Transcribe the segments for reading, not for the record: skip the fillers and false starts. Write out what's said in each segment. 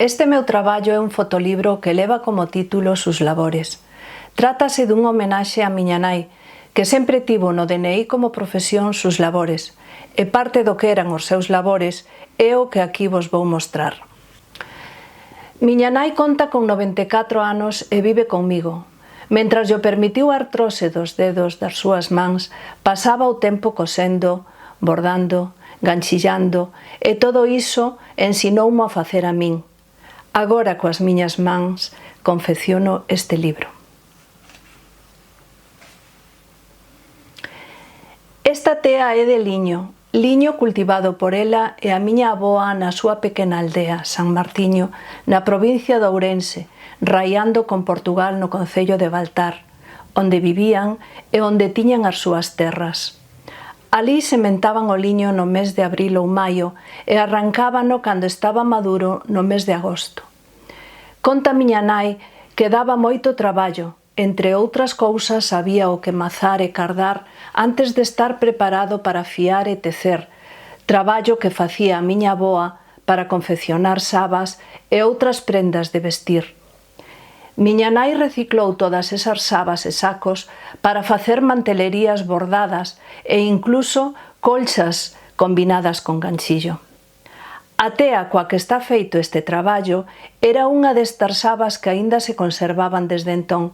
Este meu traballo é un fotolibro que leva como título Sus labores. Trátase dun homenaxe a miña nai, que sempre tivo no DNI como profesión sus labores, e parte do que eran os seus labores é o que aquí vos vou mostrar. Miña nai conta con 94 anos e vive conmigo. Mentras lle permitiu a artrose dos dedos das súas mans, pasaba o tempo cosendo, bordando, ganchillando, e todo iso ensinoumo a facer a min. Agora, coas miñas mans, confecciono este libro. Esta tea é de liño cultivado por ela e a miña avoa na súa pequena aldea, San Martiño, na provincia de Ourense, raiando con Portugal no concello de Baltar, onde vivían e onde tiñan as súas terras. Alí sementaban o liño no mes de abril ou maio e arrancábano cando estaba maduro no mes de agosto. Conta miña nai que daba moito traballo, entre outras cousas había o que mazar e cardar antes de estar preparado para fiar e tecer, traballo que facía a miña avoa para confeccionar sabas e outras prendas de vestir. Miña nai reciclou todas esas sabas e sacos para facer mantelerías bordadas e incluso colchas combinadas con ganchillo. A tea coa que está feito este traballo era unha destas sabas que aínda se conservaban desde entón.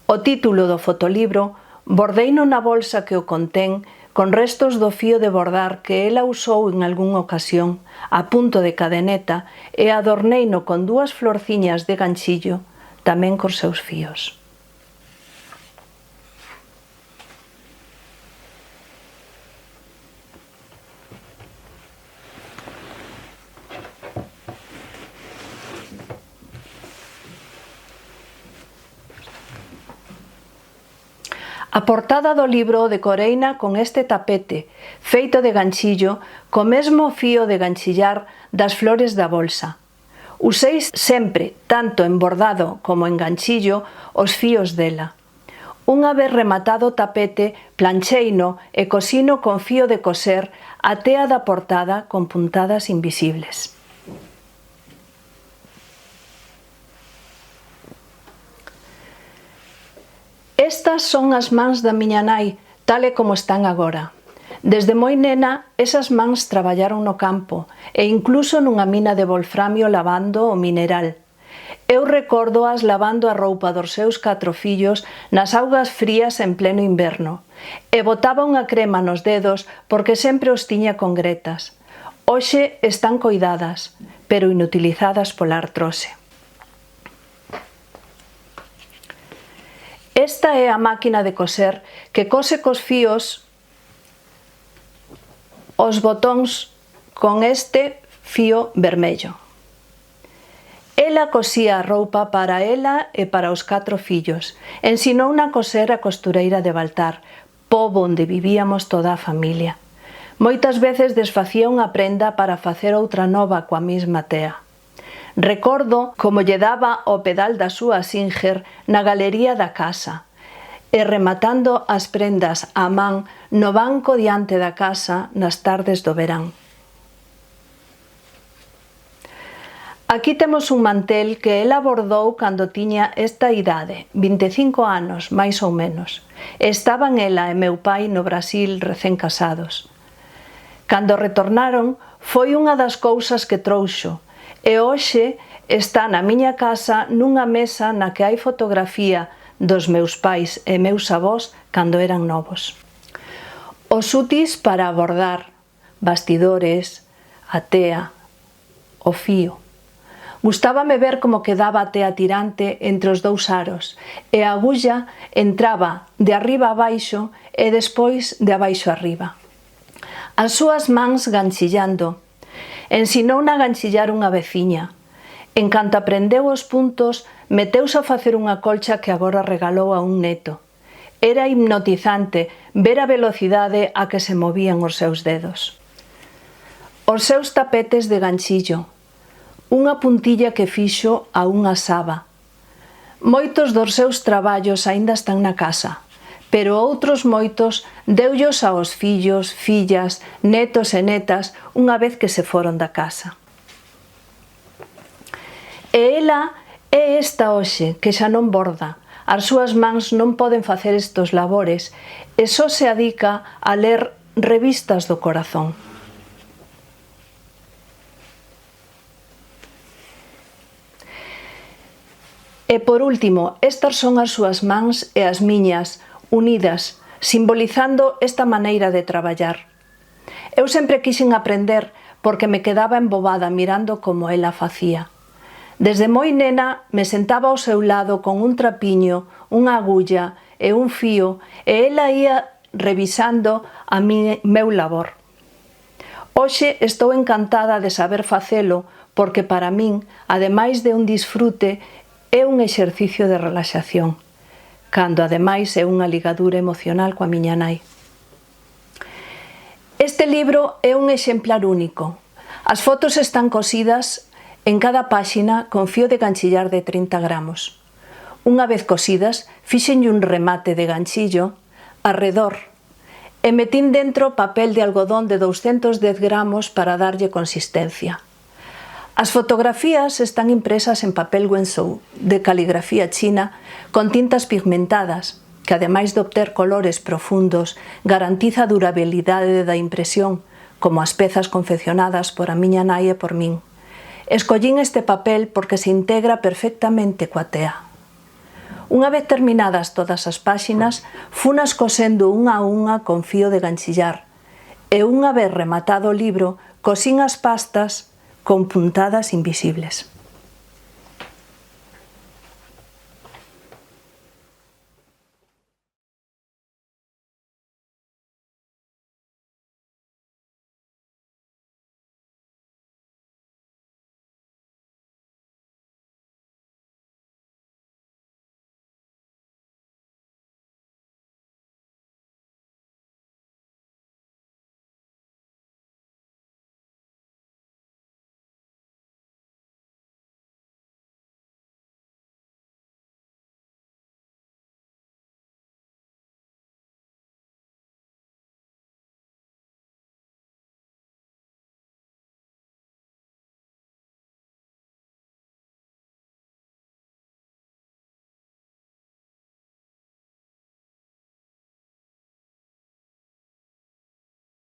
O título do fotolibro bordeino na bolsa que o contén con restos do fío de bordar que ela usou en algunha ocasión, a punto de cadeneta, e adorneino con dúas florciñas de ganchillo, tamén cos seus fíos. A portada do libro decoreina con este tapete, feito de ganchillo, co mesmo fío de ganchillar das flores da bolsa. Usei sempre, tanto en bordado como en ganchillo, os fíos dela. Unha vez rematado o tapete, plancheino e cosino con fío de coser a tea da portada con puntadas invisibles. Estas son as mans da miña nai, tal e como están agora. Desde moi nena, esas mans traballaron no campo e incluso nunha mina de wolframio lavando o mineral. Eu recórdoas lavando a roupa dos seus 4 fillos nas augas frías en pleno inverno e botaba unha crema nos dedos porque sempre os tiña con gretas. Hoxe están coidadas, pero inutilizadas pola artrose. Esta é a máquina de coser que cose cos fíos os botóns con este fío vermello. Ela cosía a roupa para ela e para os 4 fillos. Ensinouna a coser a costureira de Baltar, pobo onde vivíamos toda a familia. Moitas veces desfacía unha prenda para facer outra nova coa mesma tea. Recordo como lle daba o pedal da súa Singer na galería da casa e rematando as prendas á man no banco diante da casa nas tardes do verán. Aquí temos un mantel que ela bordou cando tiña esta idade, 25 anos, máis ou menos. Estaban ela e meu pai no Brasil recén casados. Cando retornaron, foi unha das cousas que trouxo, e hoxe está na miña casa nunha mesa na que hai fotografía dos meus pais e meus avós cando eran novos. Os útiles para bordar, bastidores, a tea, o fío. Gustábame ver como quedaba a tea tirante entre os dous aros e a agulla entraba de arriba a baixo e despois de abaixo a arriba. As súas mans ganchillando. Ensinouna a ganchillar unha veciña. En canto aprendeu os puntos, meteuse a facer unha colcha que agora regalou a un neto. Era hipnotizante ver a velocidade a que se movían os seus dedos. Os seus tapetes de ganchillo. Unha puntilla que fixo a unha saba. Moitos dos seus traballos aínda están na casa, pero outros moitos deullos aos fillos, fillas, netos e netas unha vez que se foron da casa. E ela é esta hoxe, que xa non borda. As súas mans non poden facer estes labores e só se adica a ler revistas do corazón. E por último, estas son as súas mans e as miñas, unidas, simbolizando esta maneira de traballar. Eu sempre quixen aprender porque me quedaba embobada mirando como ela facía. Desde moi nena me sentaba ao seu lado con un trapiño, unha agulla e un fío e ela ia revisando a meu labor. Hoxe estou encantada de saber facelo porque para min, ademais de un disfrute, é un exercicio de relaxación, cando ademais é unha ligadura emocional coa miña nai. Este libro é un exemplar único. As fotos están cosidas en cada páxina con fío de ganchillar de 30 gramos. Unha vez cosidas, fíxenlle un remate de ganchillo arredor e metín dentro papel de algodón de 210 gramos para darlle consistencia. As fotografías están impresas en papel Wenzhou de caligrafía china con tintas pigmentadas, que ademais de obter colores profundos, garantiza a durabilidade da impresión, como as pezas confeccionadas por a miña nai e por min. Escollín este papel porque se integra perfectamente coa tea. Unha vez terminadas todas as páxinas, funas cosendo unha a unha con fío de ganchillar e unha vez rematado o libro, cosín as pastas con puntadas invisibles.